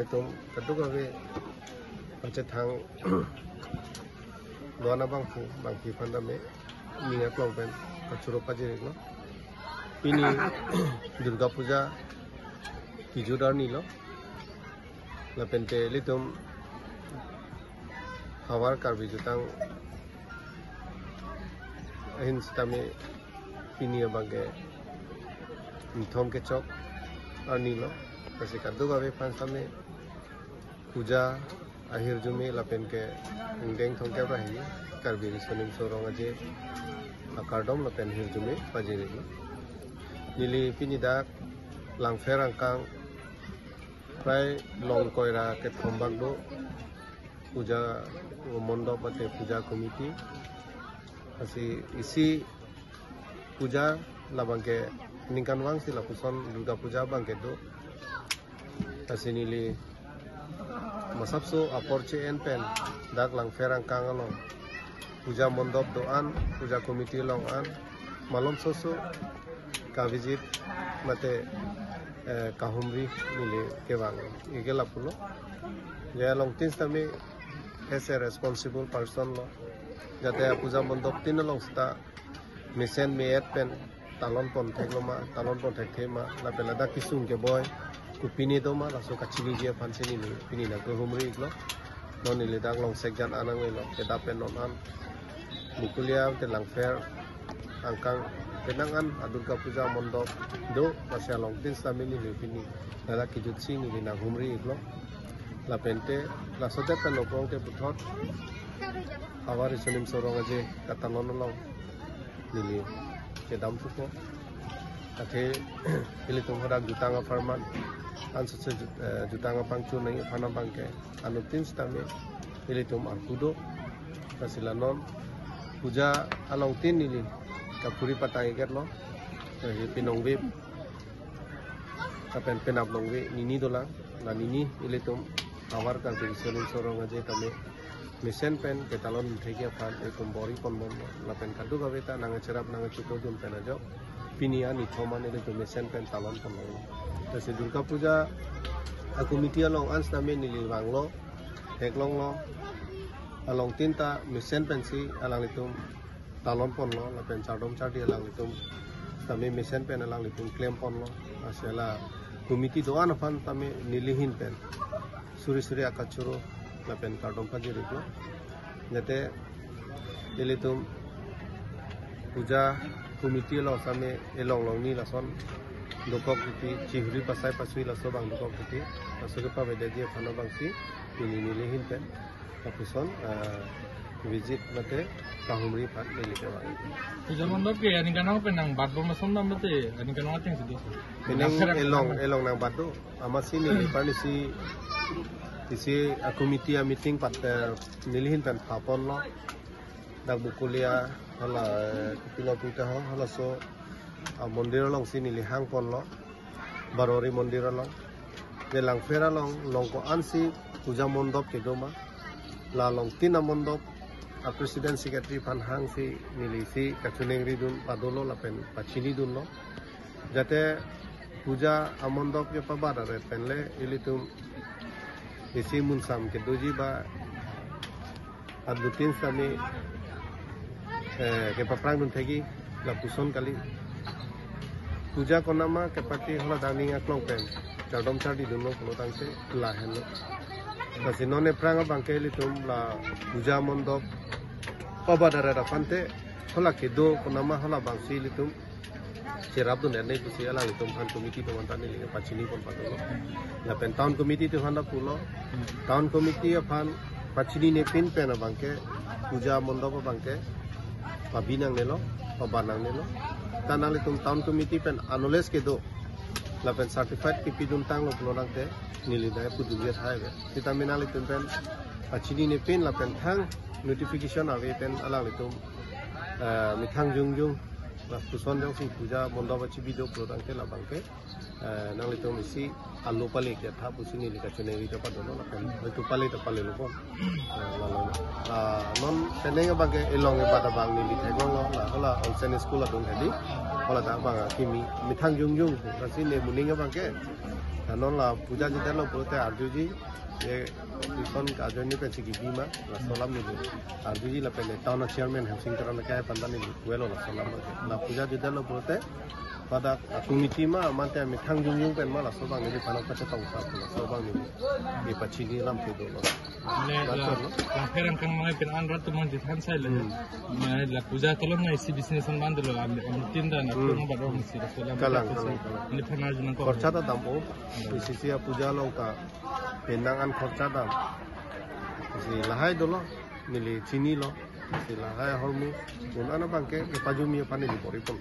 itu kedua kali macet hang luar bangki pandame minyak longpen kacuro pajeri lo ini Durga Puja hijudar nilo lapente litum hawar karbi jutang ahin stame ini abangke thom ke chok arnilo kasi kaddo gabe pansame puja akhir jume lapen ke deng thong ke rahi karbi sonim sorong aje akardom lapen hir jume pajeri nili pinidak langfer angkang prai long koira ke thombak do puja mondop ate puja komiti asi isi puja labangke ningkan wang sila puson Durga Puja bangke do asi nili masapso aporche en pen dak lang ferang kangalo puja mondop doan puja komiti long an malom soso ka visit mate kahumri nili kewang igela pulo ya long tin tame as a responsible person lo jate puja mondop tin long sta mesen meet pen talon pon thema la pelada kisung ke boy kupini do ma laso kachili je pansini ni pini na ko humri iglo non ile dang long sekjan anang lo ke dapen non an bukulia te lang fair angkang tenangan Durga Puja mondop do masya long tin samini ni pini la kijutsi ni na humri iglo la pente la sote pen lokong ke puthot awar sonim sorong aje katalon long nili ke dam suko ate ili tumhara jutanga farman anse jutanga pangchu nai phana bangke anu tin stame ili tum arkudo kasilanon puja along tin nili kapuri patangi kerlo he pinongwe kapen penap longwe nini dola la nini ili tum awar kan sonim sorong aje tame mesen pen ke talon thege fan ekum bori ponbon la pen kadu gaveta nanga cerap nanga chuko jum pen ajo pinia ni thoman ele to mesen pen talon ponbon to se Durga Puja komiti along ans name ni liwanglo heklong lo along tinta mesen pen si alang litum talon pon lo la pen chardom chardi alang litum tame mesen pen alang litum claim pon lo asela komiti doan fan tame nilihin pen suri akachuro lapen kardom pajeri ko jate elitum puja komiti lo same elong long ni lason dokok ti chihuri pasai pasui laso bang dokok ti laso ke pabede dia phana bangsi ini lehin pen kapuson visit mate kahumri pat elike bang zaman doke ani kanang penang badbo masom namte ani kanang ating sido penang elong nang baddo amasini parnisi isi komiti meeting pat nilihin pen phapon lo dak bukulia hala kupilo tuta ho hala so mondir long sini lihang pon lo barori mondir long de lang fera long ko ansi puja mondop ke doma la long tina mondop a president secretary pan hang si nilisi kachuneng ridun padolo la pen pachini dun lo jate puja amondop ke pabara re penle ilitum isi munsam ke doji ba adutin sami ke paprang dun thegi la puson kali puja ko nama ke pati hola dani aklong pen chardom chardi dun lo kono tangse la hen basi none pranga bangke litum la puja mondop pabadara ra pante hola ke do ko nama hola bangsi litum cerap tu nene tu siapa lagi tumpang komiti tu mantan ni lagi pacini pun patut lo. Ya pen tahun komiti tu handa pulo, tahun komiti apaan pacini ne pin pen abangke, puja mondop abangke, pabinang nelo, pabanang nelo. Tanang le tahun komiti pen anules ke do, la pen certified kipi duntang lo pulo nang te, nili dah putu dia thai be. Kita menali pen pacini ne pin la pen thang notification ave pen alang le mithang jung puson jong sing puja mondop achi video product ke la bangke nang le misi alu pale ke tha pusini li ka chene ri to padono la pen tu pale lo pon non seneng bangke elong e pada bang ni thegong lo la hola onsen school adung hedi hola da bang kimi mithang jung kasi ne muning bangke Kanon lah puja jeda lo pulte arjuji ye ikon kajo ni pensi gima la solam ni arjuji la pele town chairman hamsing kara na kaya panda ni kuelo la solam la puja jeda lo pulte pada committee ma amante mi thang jung pen ma la sobang ni pano kata tau sa la sobang ni e pachini lam pe do lo la heran kang mga pinanrat to man dithan sai le la puja tolong ngai si business an bandlo am tinda na ko ba do si solam kalang ni phanar jun ko khorcha da dampo PCC puja lo ka penangan khorcha da si lahai do lo nili chini lo si lahai hormu unana bangke ke pajumi pani di poripon